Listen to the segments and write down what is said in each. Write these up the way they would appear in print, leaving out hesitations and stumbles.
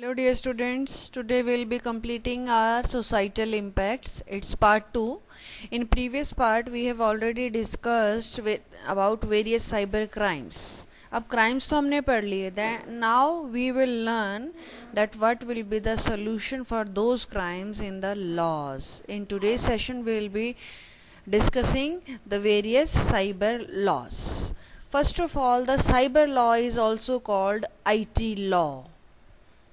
Hello dear students, today we will be completing our societal impacts. It's part 2. In previous part we have already discussed about various cyber crimes. अब crimes तो हमने पढ़ लिए. Then now we will learn that what will be the solution for those crimes in the laws. In today's session we will be discussing the various cyber laws. First of all, the cyber law is also called IT law.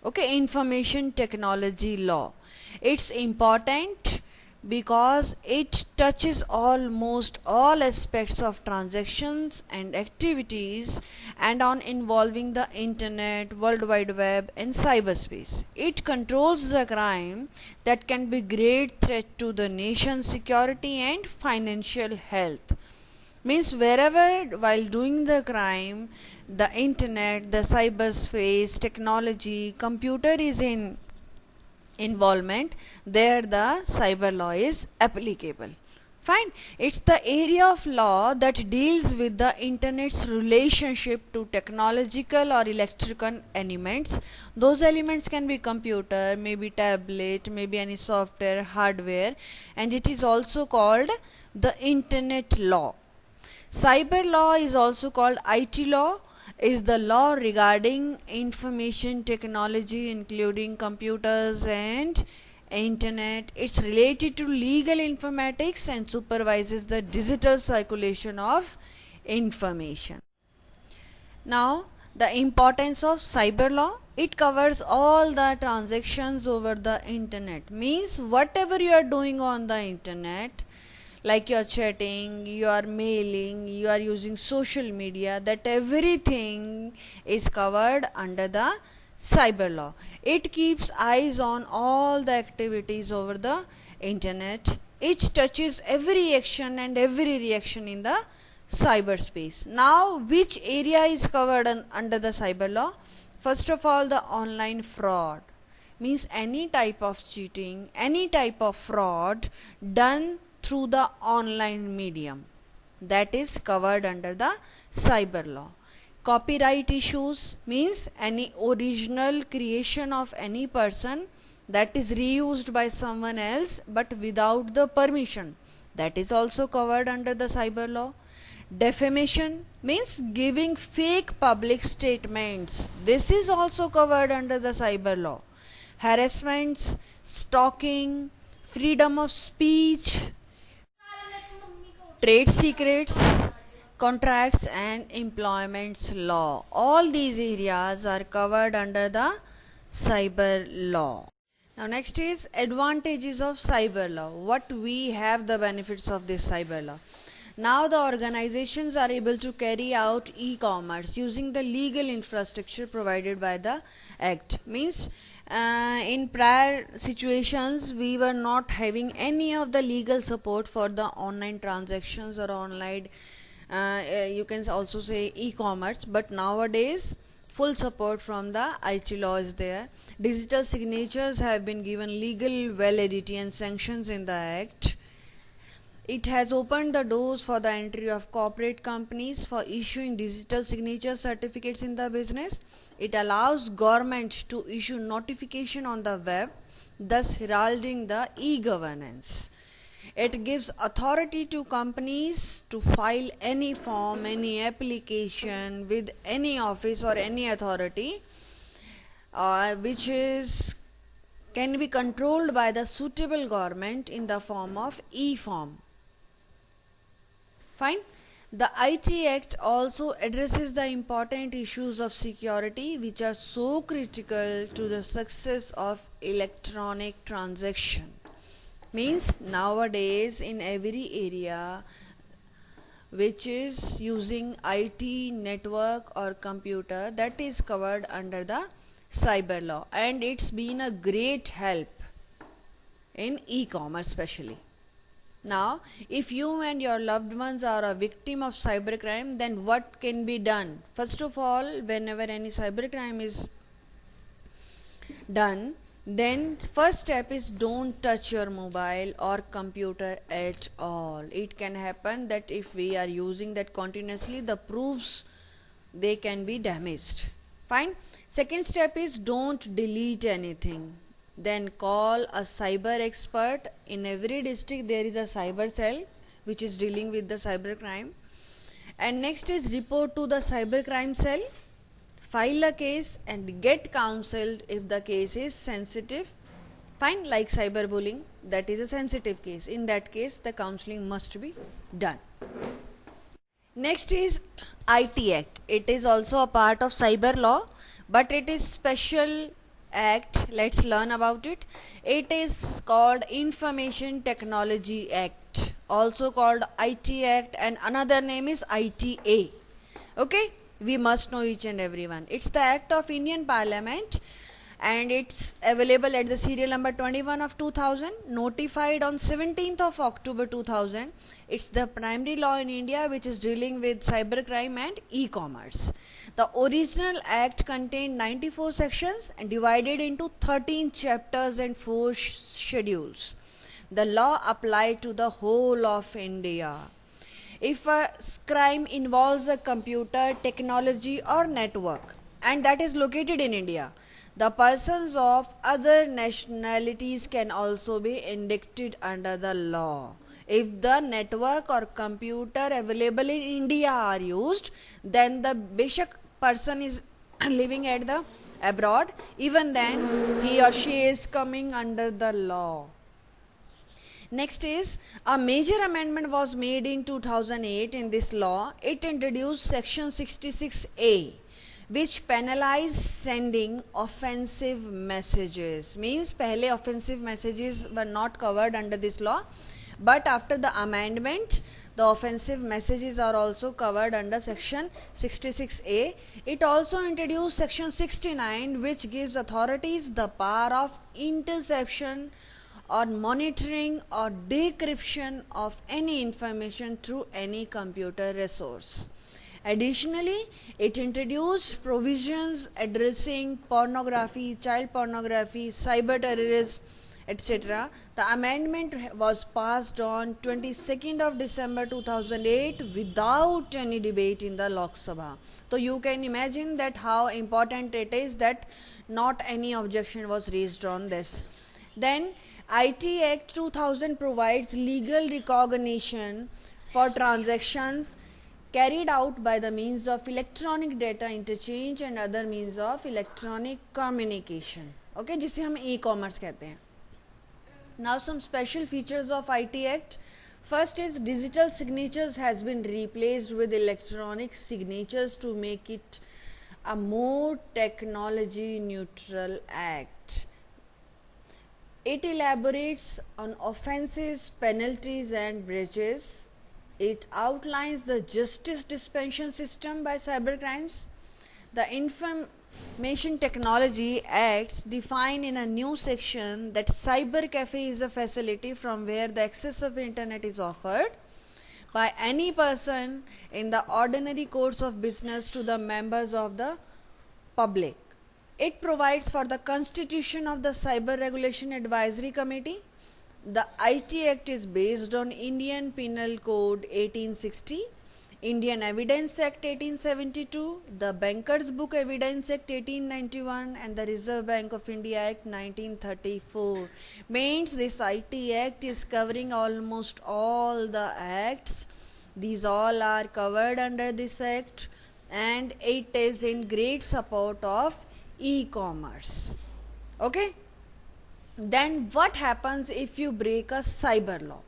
Okay, information technology law. It's important because it touches almost all aspects of transactions and activities and on involving the internet, world wide web and cyberspace. It controls the crime that can be great threat to the nation's security and financial health. Means wherever while doing the crime, the internet, the cyberspace, technology, computer is in involvement, there the cyber law is applicable. Fine. It's the area of law that deals with the internet's relationship to technological or electrical elements. Those elements can be computer, maybe tablet, maybe any software, hardware, and it is also called the internet law. Cyber law is also called IT law, is the law regarding information technology including computers and internet. It's related to legal informatics and supervises the digital circulation of information. Now, the importance of cyber law. It covers all the transactions over the internet. Means whatever you are doing on the internet, like you are chatting, you are mailing, you are using social media, that everything is covered under the cyber law. It keeps eyes on all the activities over the internet. It touches every action and every reaction in the cyberspace. Now, which area is covered under the cyber law? First of all, the online fraud. Means any type of cheating, any type of fraud done through the online medium, that is covered under the cyber law. Copyright issues means any original creation of any person that is reused by someone else but without the permission, that is also covered under the cyber law. Defamation means giving fake public statements, this is also covered under the cyber law. Harassments, stalking, freedom of speech, trade secrets, contracts and employments law, all these areas are covered under the cyber law. Now next is advantages of cyber law. What we have the benefits of this cyber law. Now the organizations are able to carry out e-commerce using the legal infrastructure provided by the act. Means in prior situations we were not having any of the legal support for the online transactions or online you can also say e-commerce, but nowadays full support from the IT law is there. Digital signatures have been given legal validity and sanctions in the act. It has opened the doors for the entry of corporate companies for issuing digital signature certificates in the business. It allows government to issue notification on the web, thus heralding the e-governance. It gives authority to companies to file any form, any application with any office or any authority which can be controlled by the suitable government in the form of e-form. Fine. The IT Act also addresses the important issues of security which are so critical to the success of electronic transaction. Means nowadays in every area which is using IT network or computer, that is covered under the cyber law, and it's been a great help in e-commerce especially. Now, if you and your loved ones are a victim of cybercrime, then what can be done? First of all, whenever any cybercrime is done, then first step is don't touch your mobile or computer at all. It can happen that if we are using that continuously, the proofs they can be damaged. Fine. Second step is don't delete anything. Then call a cyber expert. In every district there is a cyber cell which is dealing with the cyber crime. And next is report to the cyber crime cell, file a case and get counseled if the case is sensitive. Fine, like cyberbullying, that is a sensitive case. In that case, the counseling must be done. Next is IT Act. It is also a part of cyber law, but it is special act. Let's learn about it. It is called Information Technology Act, also called IT Act, and another name is ITA. Okay, we must know each and every one. It's the act of Indian Parliament, and it's available at the serial number 21 of 2000, notified on 17th of October 2000. It's the primary law in India which is dealing with cybercrime and e-commerce. The original act contained 94 sections and divided into 13 chapters and 4 schedules. The law applied to the whole of India. If a crime involves a computer, technology or network and that is located in India, the persons of other nationalities can also be indicted under the law. If the network or computer available in India are used, then the basic person is living at the abroad, even then he or she is coming under the law. Next is a major amendment was made in 2008 in this law. It introduced section 66A, which penalize sending offensive messages. Means pehle offensive messages were not covered under this law, but after the amendment the offensive messages are also covered under section 66A. It also introduced section 69, which gives authorities the power of interception or monitoring or decryption of any information through any computer resource. Additionally, it introduced provisions addressing pornography, child pornography, cyber terrorism, etc. The amendment was passed on 22nd of December 2008 without any debate in the Lok Sabha. So you can imagine that how important it is that not any objection was raised on this. Then IT Act 2000 provides legal recognition for transactions carried out by the means of electronic data interchange and other means of electronic communication. Okay, जिसे हम e-commerce कहते हैं. Now some special features of IT Act. First is digital signatures has been replaced with electronic signatures to make it a more technology neutral act. It elaborates on offences, penalties and breaches. It outlines the justice dispensation system by cybercrimes. The Information Technology Acts define in a new section that cyber cafe is a facility from where the access of internet is offered by any person in the ordinary course of business to the members of the public. It provides for the constitution of the Cyber Regulation Advisory Committee. The IT Act is based on Indian Penal Code 1860, Indian Evidence Act 1872, the Bankers Book Evidence Act 1891 and the Reserve Bank of India Act 1934. Means this IT Act is covering almost all the acts. These all are covered under this act and it is in great support of e-commerce. Okay, then what happens if you break a cyber law?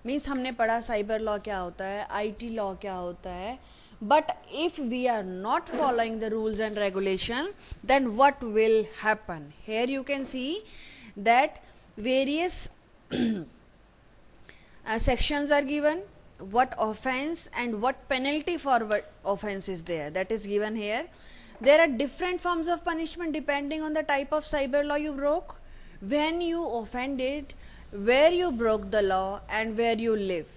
Means हमने पढ़ा cyber law क्या होता है, IT law क्या होता है, but if we are not following the rules and regulation, then what will happen? Here you can see that various sections are given, what offense and what penalty for what offense is there, that is given here. There are different forms of punishment depending on the type of cyber law you broke, when you offended, where you broke the law and where you live.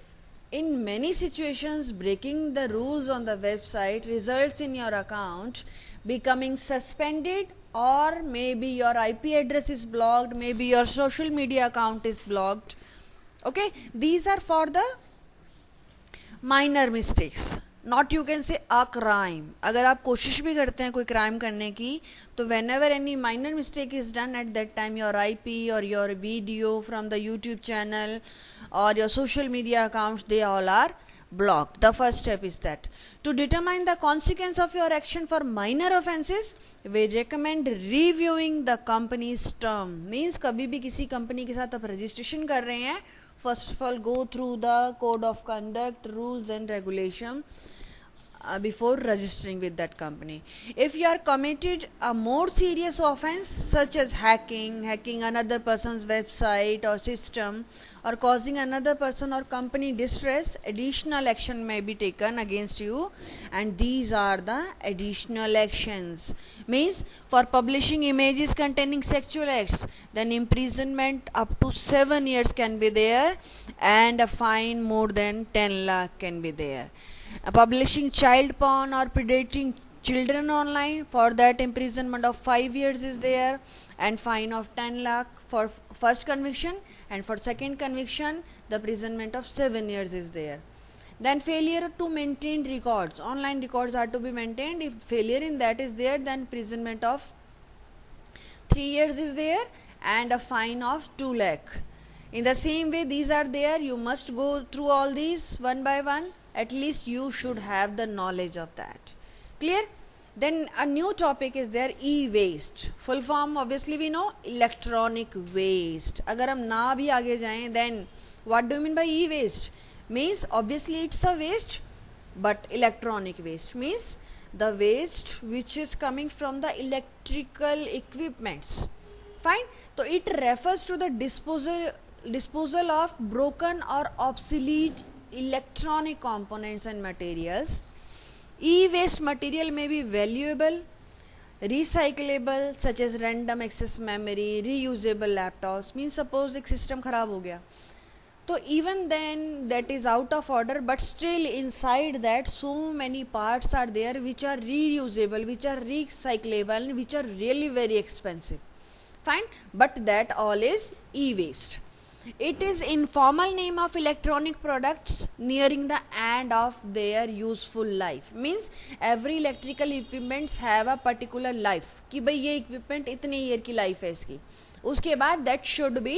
In many situations, breaking the rules on the website results in your account becoming suspended, or maybe your IP address is blocked, maybe your social media account is blocked. Okay, these are for the minor mistakes. Not you can say a crime. अगर आप कोशिश भी करते हैं कोई crime करने की, तो when ever any minor mistake is done, eight that time your IP और your video from the YouTube channel or your social media accounts, they all are blocked. The first step is that to determine the consequence of your action for minor offenses, we recommend reviewing the company's term. Means कभी भी किसी company के साथ आप registration कर रहे हैं, first of all go through the code of conduct, rules and regulation before registering with that company. If you are committed a more serious offense such as hacking another person's website or system, or causing another person or company distress, additional action may be taken against you, and these are the additional actions. Means for publishing images containing sexual acts, then imprisonment up to 7 years can be there, and a fine more than 10 lakh can be there. Publishing child porn or predating children online, for that imprisonment of 5 years is there, and fine of 10 lakh for first conviction, and for second conviction the imprisonment of 7 years is there. Then failure to maintain records, online records are to be maintained. If failure in that is there, then imprisonment of 3 years is there, and a fine of 2 lakh. In the same way these are there, you must go through all these one by one. At least you should have the knowledge of that. Clear? Then a new topic is there, e-waste. Full form obviously we know, electronic waste. अगर हम ना भी आगे जाएं, then what do you mean by e-waste? Means obviously it's a waste, but electronic waste means the waste which is coming from the electrical equipments. Fine. So it refers to the disposal of broken or obsolete electronic components and materials. E-waste material may be valuable, recyclable, such as random access memory, reusable laptops. Means suppose एक system खराब हो गया, तो even then that is out of order, but still inside that so many parts are there which are reusable, which are recyclable, and which are really very expensive. Fine, but that all is e-waste. It is informal name of electronic products nearing the end of their useful life. Means every electrical equipments have a particular life, कि भाई ये equipment इतने year की life है इसकी, उसके बाद that should be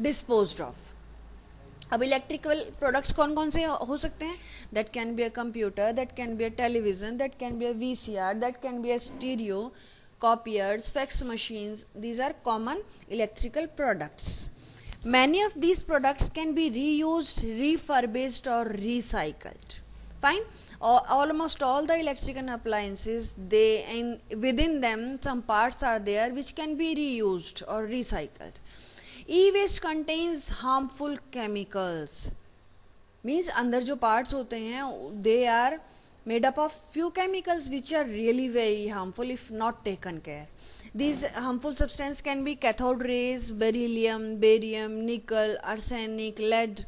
disposed of. अब electrical products कौन कौन से हो सकते हैं? That can be a computer, that can be a television, that can be a VCR, that can be a stereo, copiers, fax machines. These are common electrical products. Many of these products can be reused, refurbished or recycled. Fine. Almost all the electrical appliances, within them some parts are there which can be reused or recycled. E-waste contains harmful chemicals. Means अंदर जो parts होते हैं, they are made up of few chemicals which are really very harmful if not taken care. These harmful substances can be cathode rays, beryllium, barium, nickel, arsenic, lead,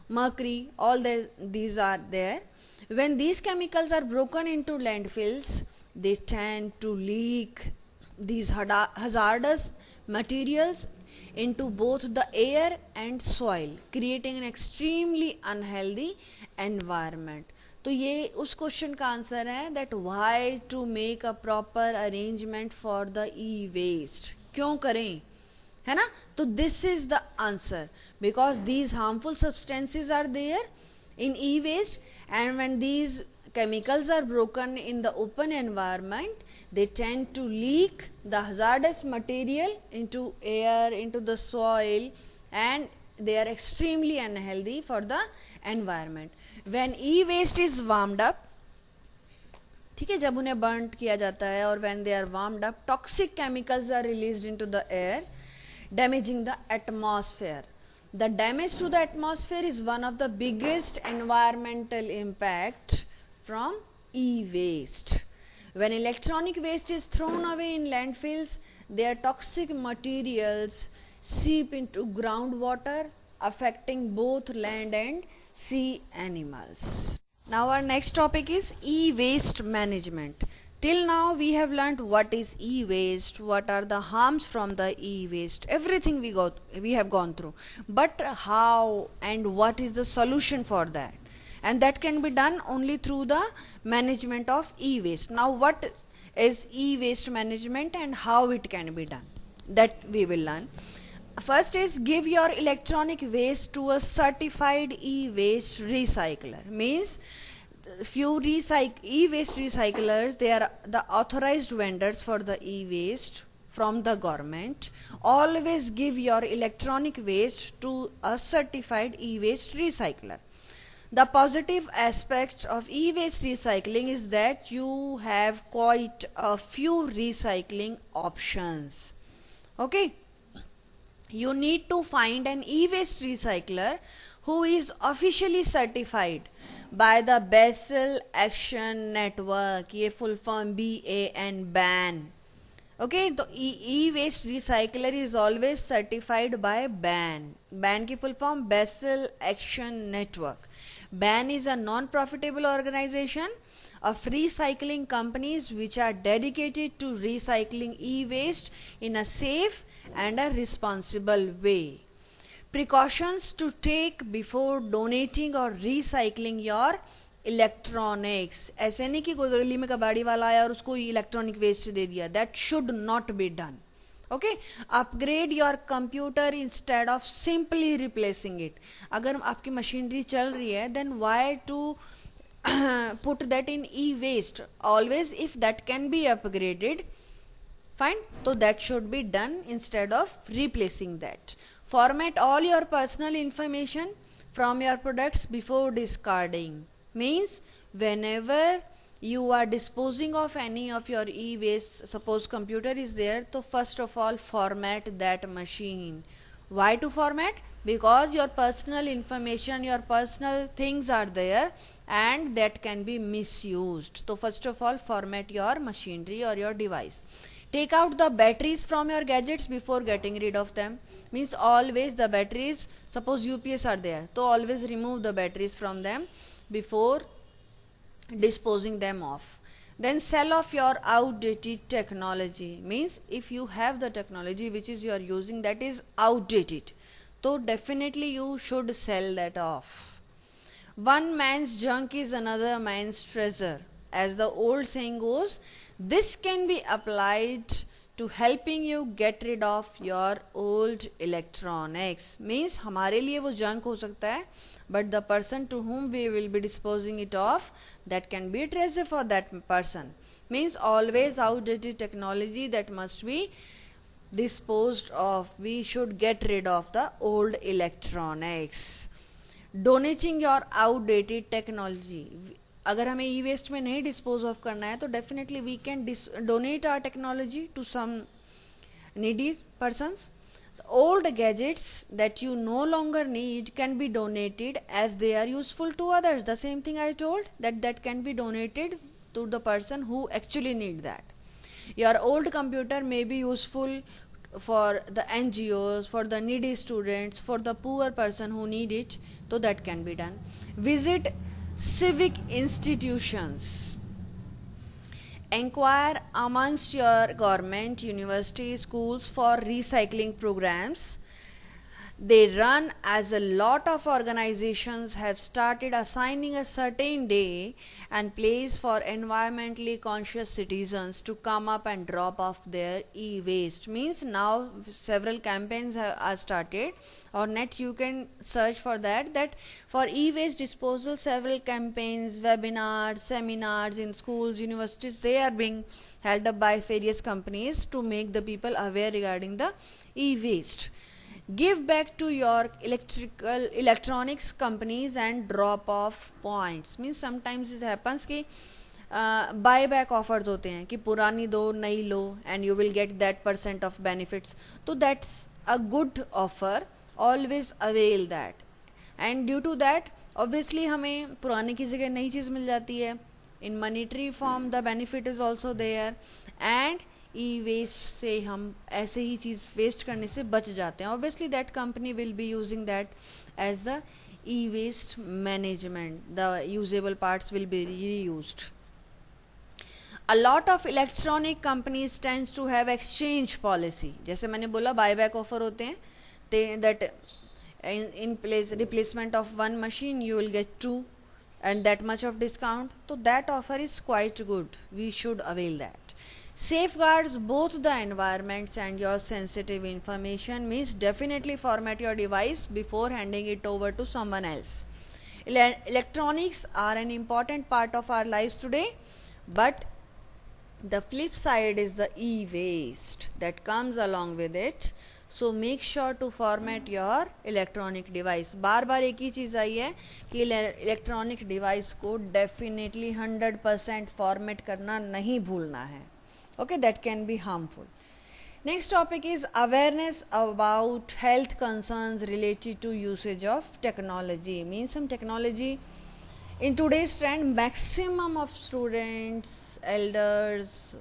mercury, all these are there. When these chemicals are broken into landfills, they tend to leak these hazardous materials into both the air and soil, creating an extremely unhealthy environment. तो ये उस question का answer है, that why to make a proper arrangement for the e waste. क्यों करें, है ना? तो this is the answer, because these harmful substances are there in e waste, and when these chemicals are broken in the open environment, they tend to leak the hazardous material into air, into the soil, and they are extremely unhealthy for the environment. When e-waste is warmed up, ठीक है, जब उन्हें burnt किया जाता है, और when they are warmed up, toxic chemicals are released into the air, damaging the atmosphere. The damage to the atmosphere is one of the biggest environmental impact from e-waste. When electronic waste is thrown away in landfills, their toxic materials seep into groundwater, affecting both land and sea animals. Now our next topic is e-waste management. Till now we have learnt what is e-waste, what are the harms from the e-waste, everything we have gone through. But how and what is the solution for that? and that can be done only through the management of e-waste. Now what is e-waste management and how it can be done, that we will learn. First is give your electronic waste to a certified e-waste recycler. Means few e-waste recyclers, they are the authorized vendors for the e-waste from the government. Always give your electronic waste to a certified e-waste recycler. The positive aspects of e-waste recycling is that you have quite a few recycling options. Okay, you need to find an e-waste recycler who is officially certified by the Basel Action Network. ये full form BAN. Okay, तो e-waste recycler is always certified by BAN. BAN की full form Basel Action Network. BAN is a non-profitable organization of recycling companies which are dedicated to recycling e-waste in a safe and a responsible way. Precautions to take before donating or recycling your electronics. ऐसे नहीं कि कोई गली में कबाड़ी वाला आया और उसको इलेक्ट्रॉनिक वेस्ट दे दिया. That should not be done. Okay, upgrade your computer instead of simply replacing it. अगर आपकी मशीनरी चल रही है, then why to put that in e-waste? Always, if that can be upgraded, fine, so that should be done instead of replacing that. Format all your personal information from your products before discarding. Means whenever you are disposing of any of your e-waste, suppose computer is there, so first of all format that machine. Why to format? Because your personal information, your personal things are there and that can be misused. So first of all format your machinery or your device. Take out the batteries from your gadgets before getting rid of them. Means always the batteries, suppose UPS are there, so always remove the batteries from them before disposing them off. Then sell off your outdated technology. Means if you have the technology which is you are using that is outdated, so definitely you should sell that off. One man's junk is another man's treasure. As the old saying goes, this can be applied to helping you get rid of your old electronics. Means हमारे लिए वो junk हो सकता है, but the person to whom we will be disposing it off, that can be a treasure for that person. Means always outdated technology that must be disposed of. We should get rid of the old electronics. Donating your outdated technology. अगर हमें ई waste में नहीं dispose of करना है तो definitely we can donate our technology to some needy persons. Old gadgets that you no longer need can be donated as they are useful to others. The same thing I told, that can be donated to the person who actually need that. Your old computer may be useful for the NGOs, for the needy students, for the poor person who need it, so that can be done. Visit civic institutions. Enquire amongst your government, universities, schools for recycling programs. They run as a lot of organizations have started assigning a certain day and place for environmentally conscious citizens to come up and drop off their e-waste. Means now several campaigns are started. On net you can search for that for e-waste disposal several campaigns, webinars, seminars in schools, universities, they are being held up by various companies to make the people aware regarding the e-waste. Give back to your electronics companies and drop off points. Means sometimes it happens कि buy back offers होते हैं कि पुरानी दो नई लो and you will get that % of benefits. So that's a good offer. Always avail that. And due to that obviously हमें पुराने की जगह नई चीज़ मिल जाती है. In monetary form the benefit is also there and e-waste से हम ऐसे ही चीज़ वेस्ट करने से बच जाते हैं. Obviously that company will be using that as the e waste management. The usable parts will be reused. A lot of electronic companies tends to have exchange policy. जैसे मैंने बोला बाय बैक ऑफर होते हैं, that in place replacement of one machine you will get two and that much of discount, so that offer is quite good, we should avail that. Safeguards both the environments and your sensitive information, means definitely format your device before handing it over to someone else. Electronics are an important part of our lives today, but the flip side is the e-waste that comes along with it. So make sure to format your electronic device. बार बार एक ही चीज़ आई है कि electronic device को definitely 100% format करना नहीं भूलना है. Okay, that can be harmful. Next topic is awareness about health concerns related to usage of technology. Means some technology in today's trend, maximum of students, elders,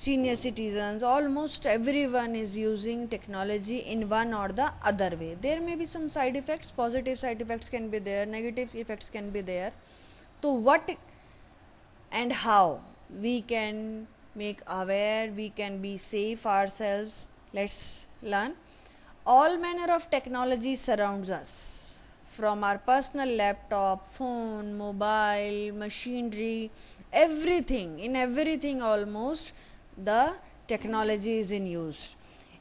senior citizens, almost everyone is using technology in one or the other way. There may be some side effects, positive side effects can be there, negative effects can be there. So what and how we can make aware, we can be safe ourselves, let's learn. All manner of technology surrounds us, from our personal laptop, phone, mobile, machinery, everything, in everything almost the technology is in use.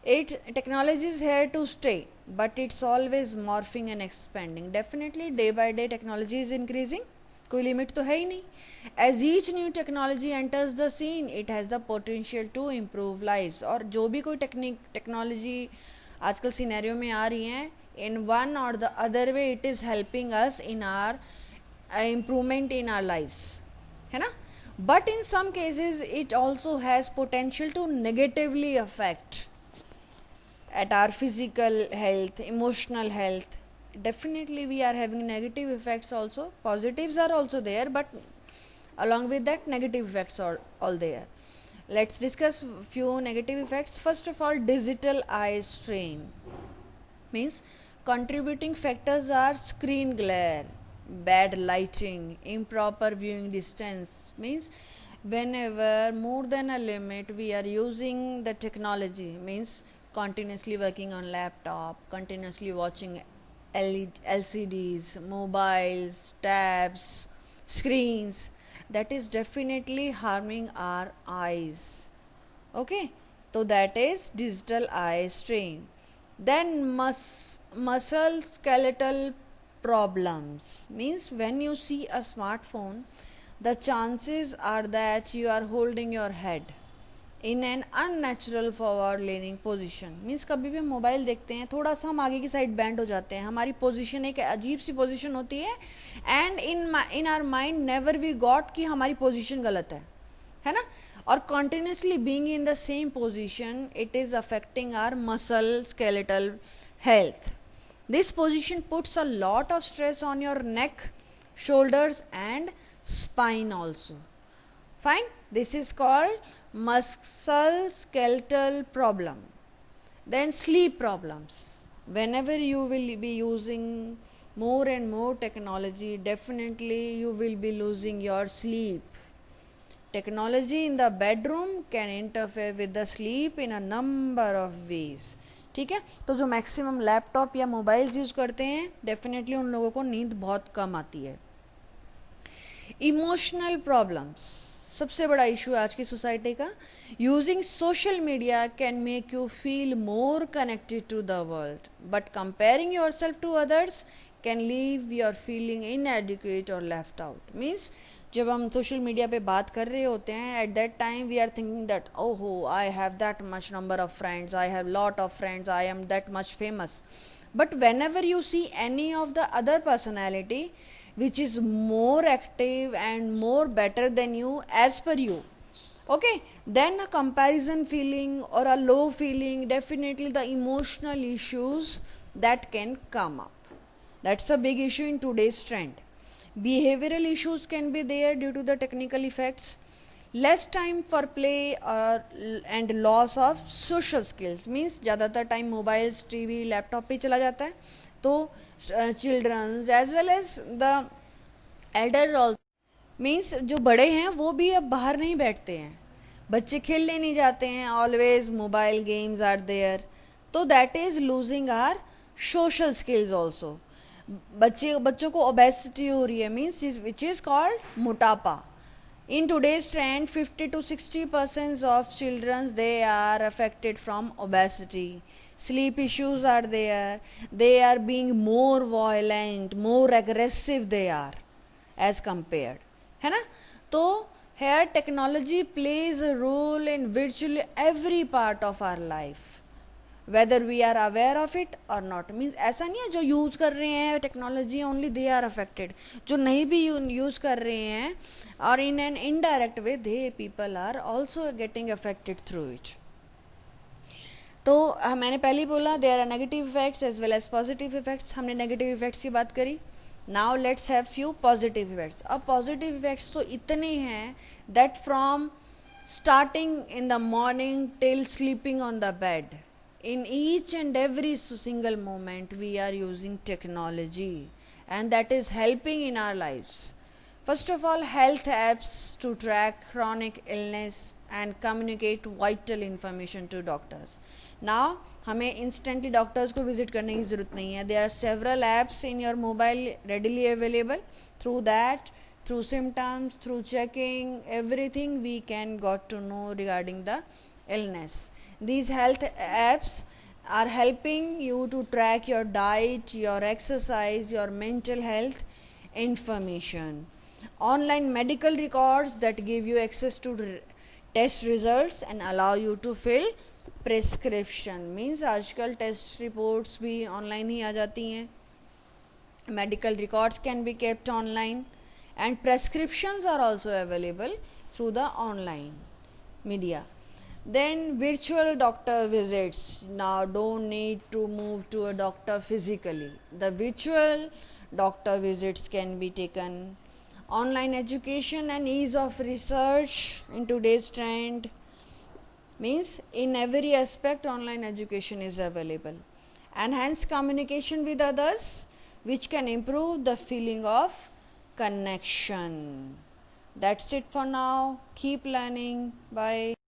Technology is here to stay, but it's always morphing and expanding. Definitely day by day technology is increasing, कोई limit तो है ही नहीं. As each new technology enters the scene, it has the potential to improve lives. और जो भी कोई technology आजकल सिनेरियो में आ रही हैं, इन वन और the other way it is helping us in our improvement in our lives, है ना. But in some cases it also has potential to negatively affect at our physical health, emotional health. Definitely we are having negative effects also. Positives are also there, but along with that negative effects are all there. Let's discuss few negative effects. First of all, digital eye strain. Means contributing factors are screen glare, bad lighting, improper viewing distance. Means whenever more than a limit we are using the technology, means continuously working on laptop, continuously watching LCDs, mobiles, tabs, screens, that is definitely harming our eyes. Okay, so that is digital eye strain. Then muscle skeletal problems. Means when you see a smartphone, the chances are that you are holding your head in an unnatural forward leaning position. Means कभी भी हम mobile देखते हैं, थोड़ा सा हम आगे की साइड बैंड हो जाते हैं, हमारी पोजीशन एक अजीब सी पोजीशन होती है, and in our mind never we got कि हमारी पोजीशन गलत है ना. और continuously being in the same position, it is affecting our muscle skeletal health. This position puts a lot of stress on your neck, shoulders and spine also. Fine, this is called musculoskeletal problem. Then sleep problems. Whenever you will be using more and more technology, definitely you will be losing your sleep. Technology in the bedroom can interfere with the sleep in a number of ways. ठीक है, तो जो maximum laptop या mobiles use करते हैं, definitely उन लोगों को नींद बहुत कम आती है. इमोशनल प्रॉब्लम्स सबसे बड़ा इशू है आज की सोसाइटी का. Using social media can make you feel more connected to the world, but comparing your self to others can leave your feeling inadequate और लेफ्ट आउट. मीन्स जब हम सोशल मीडिया पे बात कर रहे होते हैं, at that time we are thinking that ओहो I have that much number of friends, I have lot of friends, I am that much famous. But whenever you see any of the other personality which is more active and more better than you as per you, okay, then a comparison feeling or a low feeling, definitely the emotional issues that can come up. That's a big issue in today's trend. Behavioral issues can be there due to the technical effects. Less time for play and loss of social skills. Means ज़्यादातर time mobiles, TV, laptop पे चला जाता है, तो childrens as well as the elder also. Means जो बड़े हैं वो भी अब बाहर नहीं बैठते हैं, बच्चे खेलने नहीं जाते हैं, always mobile games are there, तो that is losing are social skills also. बच्चों को ओबेसिटी हो रही है, मीन्स विच इज कॉल्ड मोटापा. In today's trend, 50 to 60% of children, they are affected from obesity. Sleep issues are there. They are being more violent, more aggressive they are as compared. है ना? तो here technology plays a role in virtually every part of our life. whether we are aware of it or not. Means ऐसा नहीं है जो use कर रहे हैं technology only they are affected, जो नहीं भी यूज़ कर रहे हैं और in an indirect way they people are also getting affected through it. तो मैंने पहले ही बोला there are negative effects as well as positive effects. हमने नेगेटिव इफेक्ट्स की बात करी. Now let's have few positive effects. अब पॉजिटिव इफेक्ट्स तो इतने हैं that from starting in the morning till sleeping on the bed, in each and every single moment we are using technology, and that is helping in our lives. First of all, health apps to track chronic illness and communicate vital information to doctors. Now हमें instantly doctors को visit करने की ज़रूरत नहीं है. There are several apps in your mobile readily available. Through that, through symptoms, through checking everything, we can got to know regarding the illness. These health apps are helping you to track your diet, your exercise, your mental health information. Online medical records that give you access to test results and allow you to fill prescription. Means आजकल test reports भी online ही आ जाती हैं. Medical records can be kept online and prescriptions are also available through the online media. Then virtual doctor visits. Now don't need to move to a doctor physically. The virtual doctor visits can be taken. Online education and ease of research in today's trend means in every aspect online education is available. Enhanced communication with others, which can improve the feeling of connection. That's it for now. Keep learning. Bye.